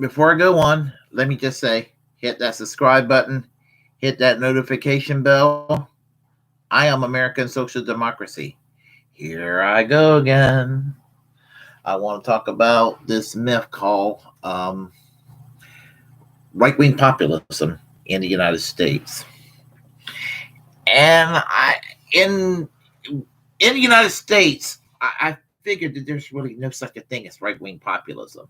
Before I go on, let me just say, hit that subscribe button, hit that notification bell. I am American social democracy. Here I go again. I want to talk about this myth called right wing populism in the United States. And in in the United States, I figured that there's really no such a thing as right wing populism.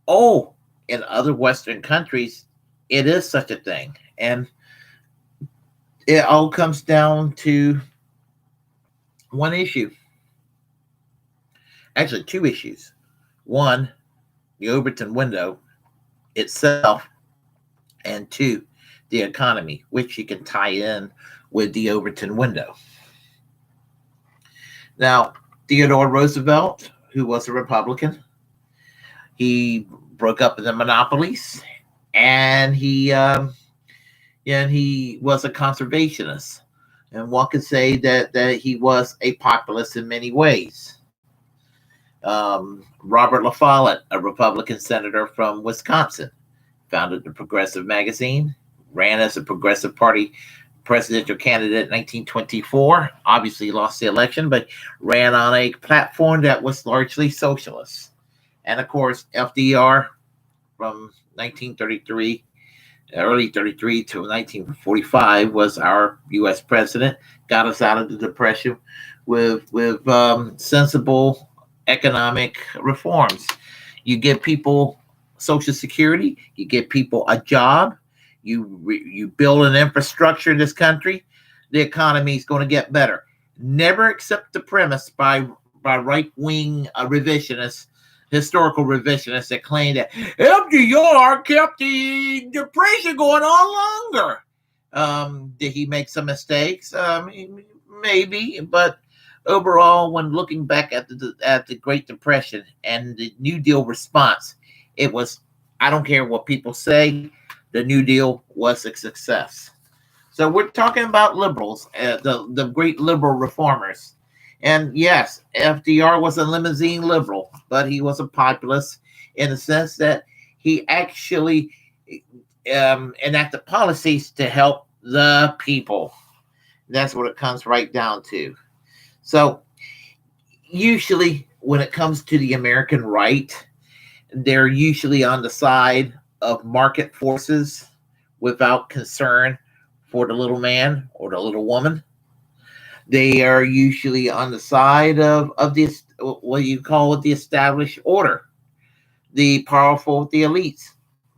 Oh, in other Western countries, it is such a thing. And it all comes down to one issue. Actually, two issues. One, the Overton window itself, and two, the economy, which you can tie in with the Overton window. Now, Theodore Roosevelt, who was a Republican, he broke up the monopolies, and he was a conservationist, and one could say that he was a populist in many ways. Robert La Follette, a Republican senator from Wisconsin, founded the Progressive magazine, ran as a Progressive Party presidential candidate in 1924. Obviously lost the election, but ran on a platform that was largely socialist. And of course, FDR from 1933, early 33 to 1945 was our U.S. president, got us out of the Depression with sensible economic reforms. You give people Social Security, you give people a job, you build an infrastructure in this country, the economy is going to get better. Never accept the premise by right wing revisionists, historical revisionists that claim that FDR kept the Depression going on longer. Did he make some mistakes? Maybe, but overall, when looking back at the Great Depression and the New Deal response, it was, I don't care what people say, the New Deal was a success. So we're talking about liberals, the great liberal reformers. And yes, FDR was a limousine liberal, but he was a populist in the sense that he actually enacted policies to help the people. That's what it comes right down to. So usually when it comes to the American right, they're usually on the side of market forces without concern for the little man or the little woman. They are usually on the side of this, what you call it, the established order, the powerful, the elites.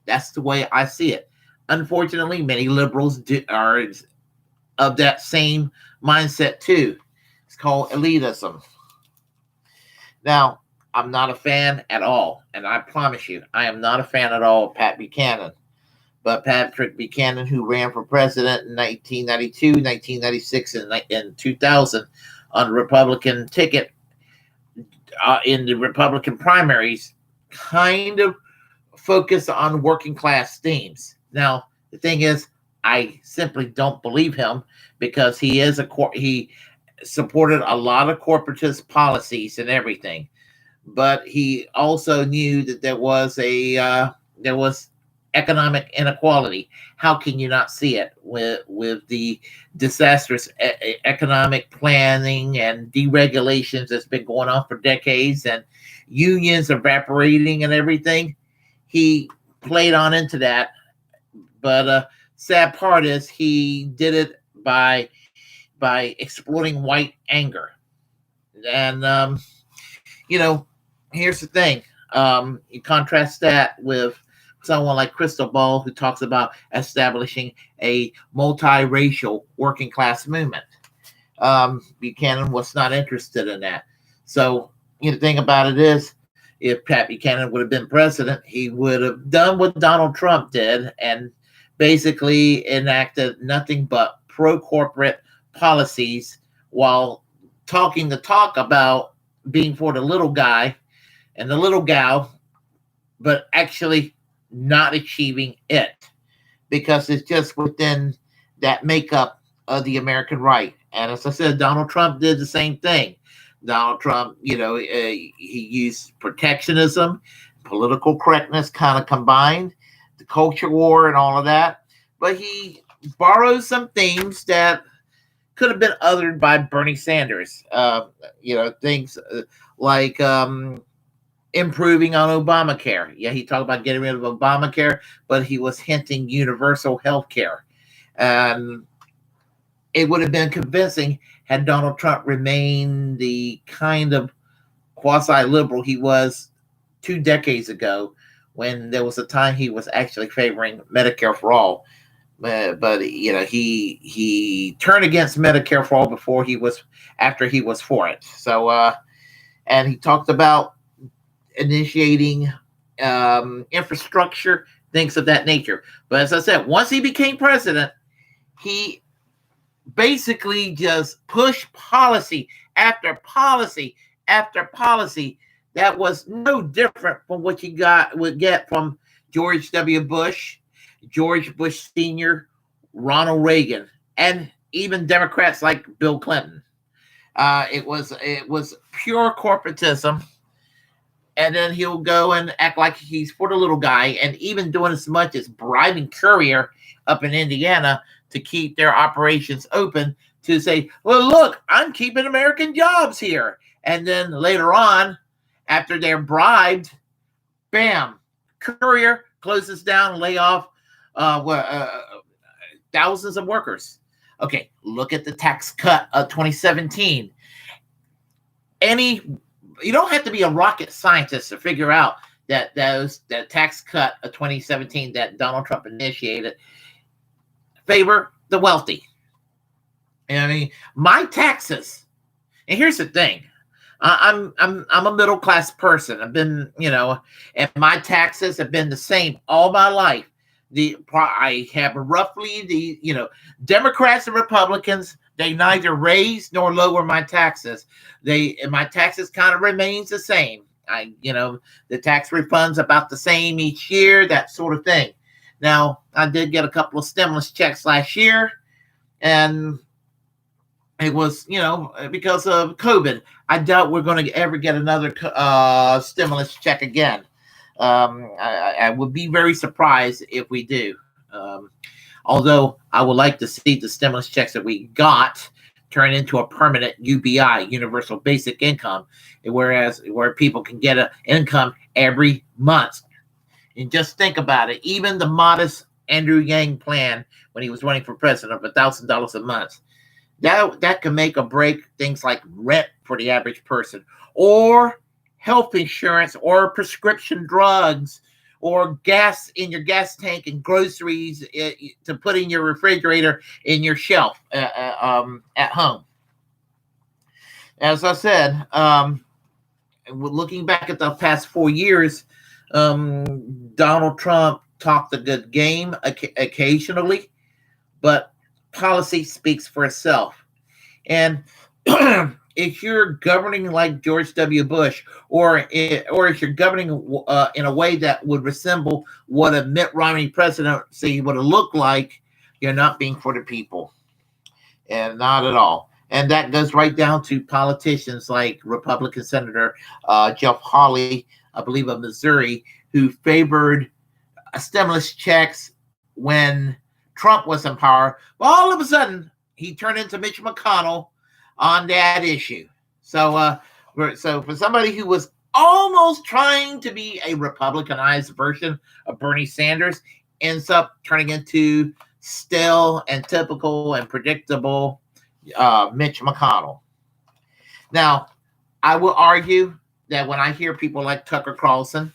That's the way I see it. Unfortunately, many liberals are of that same mindset too. It's called elitism. Now, I'm not a fan at all, and I promise you, I am not a fan at all of Pat Buchanan. But Patrick Buchanan, who ran for president in 1992, 1996, and 2000 on the Republican ticket in the Republican primaries, kind of focused on working class themes. Now, the thing is, I simply don't believe him because he supported a lot of corporatist policies and everything, but he also knew that there was economic inequality. How can you not see it with the disastrous economic planning and deregulations that's been going on for decades and unions evaporating and everything? He played on into that, but sad part is he did it by exploiting white anger. And here's the thing. You contrast that with someone like Crystal Ball, who talks about establishing a multiracial working class movement. Buchanan was not interested in that. So the thing about it is, if Pat Buchanan would have been president, he would have done what Donald Trump did and basically enacted nothing but pro-corporate policies while talking the talk about being for the little guy and the little gal, but actually not achieving it because it's just within that makeup of the American right. And as I said, Donald Trump did the same thing. Donald Trump, he used protectionism political correctness kind of combined, the culture war and all of that. But he borrows some themes that could have been othered by Bernie Sanders. Things like improving on Obamacare. Yeah, he talked about getting rid of Obamacare, but he was hinting universal health care. And it would have been convincing had Donald Trump remained the kind of quasi-liberal he was 2 decades ago, when there was a time he was actually favoring Medicare for all. But he turned against Medicare for all after he was for it. So and he talked about initiating infrastructure, things of that nature. But as I said, once he became president, he basically just pushed policy after policy after policy that was no different from what you would get from George W. Bush, George Bush Sr., Ronald Reagan, and even Democrats like Bill Clinton. It was pure corporatism. And then he'll go and act like he's for the little guy, and even doing as much as bribing Courier up in Indiana to keep their operations open, to say, well, look, I'm keeping American jobs here. And then later on, after they're bribed, bam, Courier closes down and lay off thousands of workers. Okay, look at the tax cut of 2017. You don't have to be a rocket scientist to figure out that that tax cut of 2017 that Donald Trump initiated favor the wealthy. And I mean, my taxes. And here's the thing: I'm a middle class person. I've been, and my taxes have been the same all my life. I have roughly Democrats and Republicans. They neither raise nor lower my taxes. My taxes kind of remains the same. The tax refunds about the same each year, that sort of thing. Now, I did get a couple of stimulus checks last year, and it was, because of COVID. I doubt we're going to ever get another stimulus check again. I would be very surprised if we do. Although I would like to see the stimulus checks that we got turn into a permanent UBI, Universal Basic Income, where people can get an income every month. And just think about it. Even the modest Andrew Yang plan when he was running for president of $1,000 a month, that can make or break things like rent for the average person, or health insurance, or prescription drugs, or gas in your gas tank, and groceries to put in your refrigerator, in your shelf at home. As I said, looking back at the past 4 years, Donald Trump talked a good game occasionally, but policy speaks for itself. And if you're governing like George W. Bush, or if you're governing in a way that would resemble what a Mitt Romney presidency would have looked like, you're not being for the people, and not at all. And that goes right down to politicians like Republican Senator Jeff Hawley, I believe of Missouri, who favored stimulus checks when Trump was in power. Well, all of a sudden, he turned into Mitch McConnell on that issue. So for somebody who was almost trying to be a Republicanized version of Bernie Sanders, ends up turning into stale and typical and predictable Mitch McConnell. Now, I will argue that when I hear people like Tucker Carlson,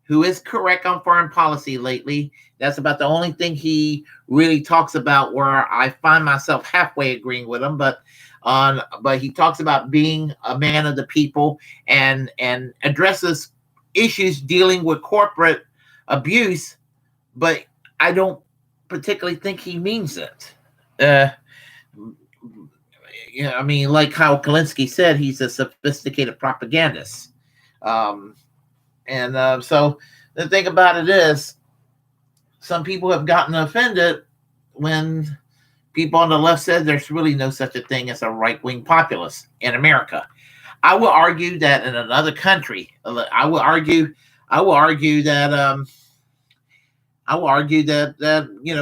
who is correct on foreign policy lately, that's about the only thing he really talks about where I find myself halfway agreeing with him. But he talks about being a man of the people and addresses issues dealing with corporate abuse, but I don't particularly think he means it. I mean, like how Kalinske said, he's a sophisticated propagandist. So the thing about it is, some people have gotten offended when people on the left said there's really no such a thing as a right-wing populist in America. I will argue that in another country, I will argue I will argue that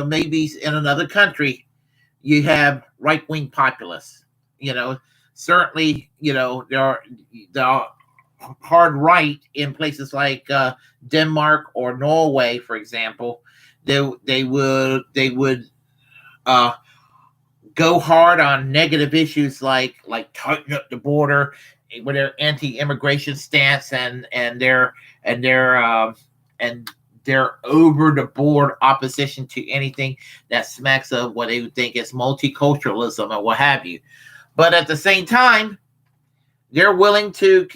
maybe in another country you have right wing populists. Certainly, there are hard right in places like Denmark or Norway, for example. They would uh, go hard on negative issues like tighten up the border with their anti-immigration stance and their over the board opposition to anything that smacks of what they would think is multiculturalism or what have you. But at the same time, they're willing to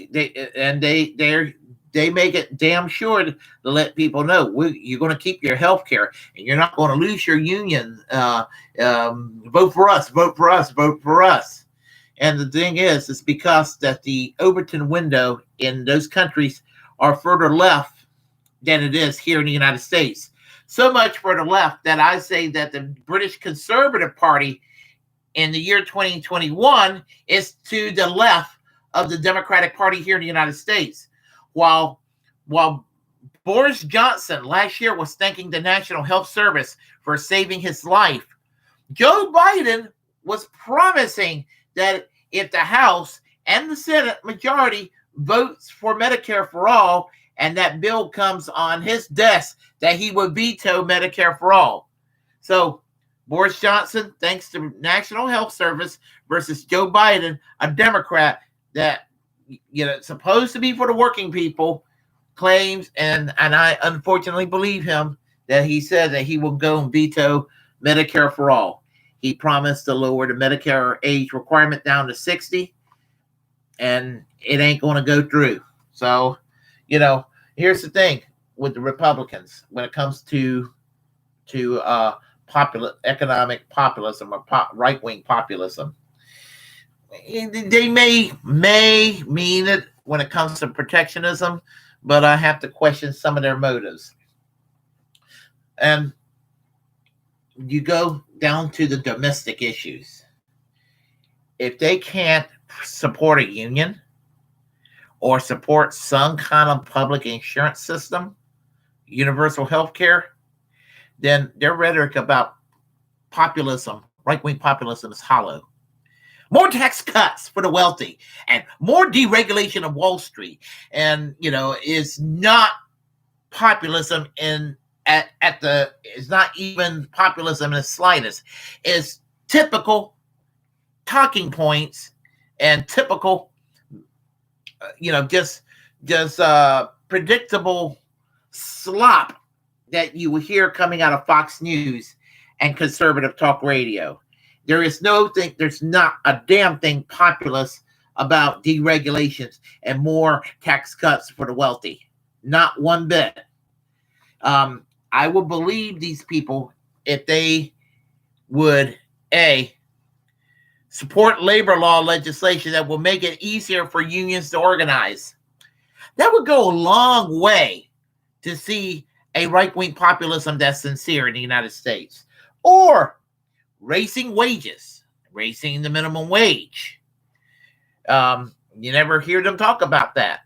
they make it damn sure to let people know you're going to keep your health care and you're not going to lose your union. Vote for us, vote for us, vote for us. And the thing is because that the Overton window in those countries are further left than it is here in the United States. So much further left that I say that the British Conservative Party in the year 2021 is to the left of the Democratic Party here in the United States. While Boris Johnson last year was thanking the National Health Service for saving his life, Joe Biden was promising that if the House and the Senate majority votes for Medicare for all and that bill comes on his desk, that he would veto Medicare for all. So Boris Johnson, thanks to National Health Service, versus Joe Biden, a Democrat that supposed to be for the working people, claims, and I unfortunately believe him, that he said that he will go and veto Medicare for all. He promised to lower the Medicare age requirement down to 60, and it ain't going to go through. So, here's the thing with the Republicans when it comes to economic populism or right-wing populism. They may mean it when it comes to protectionism, but I have to question some of their motives. And you go down to the domestic issues. If they can't support a union or support some kind of public insurance system, universal health care, then their rhetoric about populism, right-wing populism, is hollow. More tax cuts for the wealthy and more deregulation of Wall Street, and is not populism is not even populism in the slightest. It's typical talking points and typical, just predictable slop that you will hear coming out of Fox News and conservative talk radio. There's not a damn thing populist about deregulations and more tax cuts for the wealthy. Not one bit. I will believe these people if they would, support labor law legislation that will make it easier for unions to organize. That would go a long way to see a right-wing populism that's sincere in the United States. Or raising wages, raising the minimum wage. You never hear them talk about that.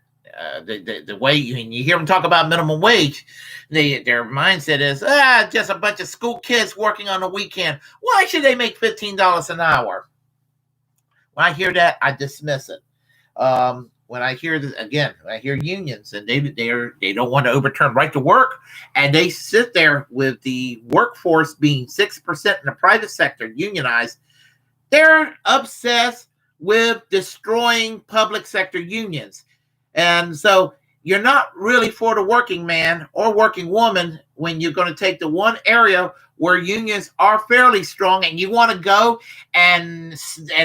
The way you hear them talk about minimum wage, their mindset is, just a bunch of school kids working on the weekend. Why should they make $15 an hour? When I hear that, I dismiss it. When I hear this again, I hear unions and they don't want to overturn right to work, and they sit there with the workforce being 6% in the private sector unionized. They're obsessed with destroying public sector unions, and so you're not really for the working man or working woman when you're going to take the one area where unions are fairly strong and you want to go and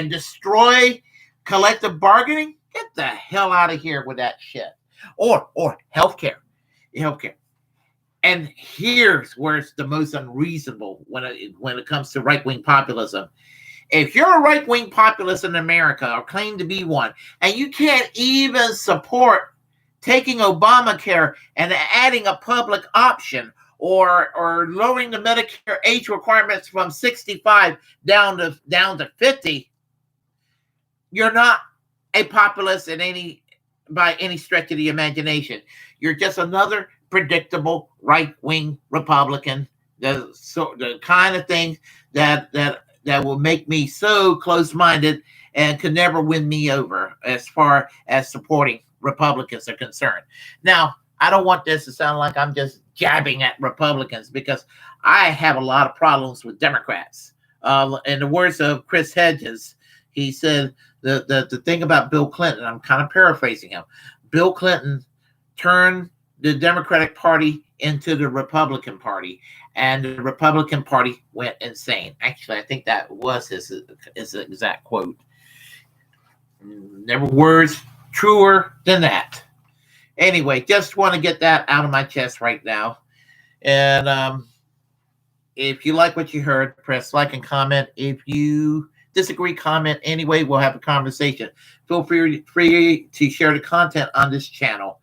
destroy collective bargaining. Get the hell out of here with that shit. Or healthcare. And here's where it's the most unreasonable when it comes to right-wing populism. If you're a right-wing populist in America or claim to be one, and you can't even support taking Obamacare and adding a public option or lowering the Medicare age requirements from 65 down to 50, you're not a populist in any by any stretch of the imagination. You're just another predictable right-wing Republican. The kind of thing that will make me so close-minded and could never win me over as far as supporting Republicans are concerned. Now, I don't want this to sound like I'm just jabbing at Republicans, because I have a lot of problems with Democrats. In the words of Chris Hedges, he said the thing about Bill Clinton, I'm kind of paraphrasing him, Bill Clinton turned the Democratic Party into the Republican Party, and the Republican Party went insane. Actually, I think that was his exact quote. Never words truer than that. Anyway, just want to get that out of my chest right now. And if you like what you heard, press like and comment. If you disagree, comment anyway. We'll have a conversation. Feel free to share the content on this channel.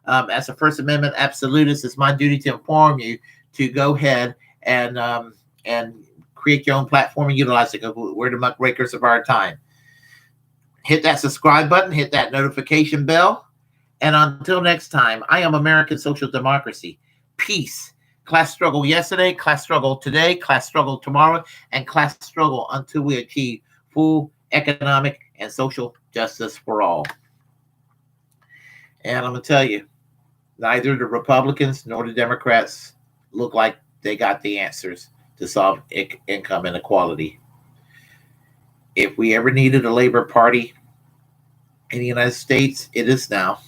As a First Amendment absolutist, it's my duty to inform you to go ahead and create your own platform and utilize it. We're the muckrakers of our time. Hit that subscribe button, hit that notification bell. And until next time, I am American Social Democracy. Peace. Class struggle yesterday, class struggle today, class struggle tomorrow, and class struggle until we achieve full economic and social justice for all. And I'm going to tell you, neither the Republicans nor the Democrats look like they got the answers to solve income inequality. If we ever needed a Labor Party in the United States, it is now.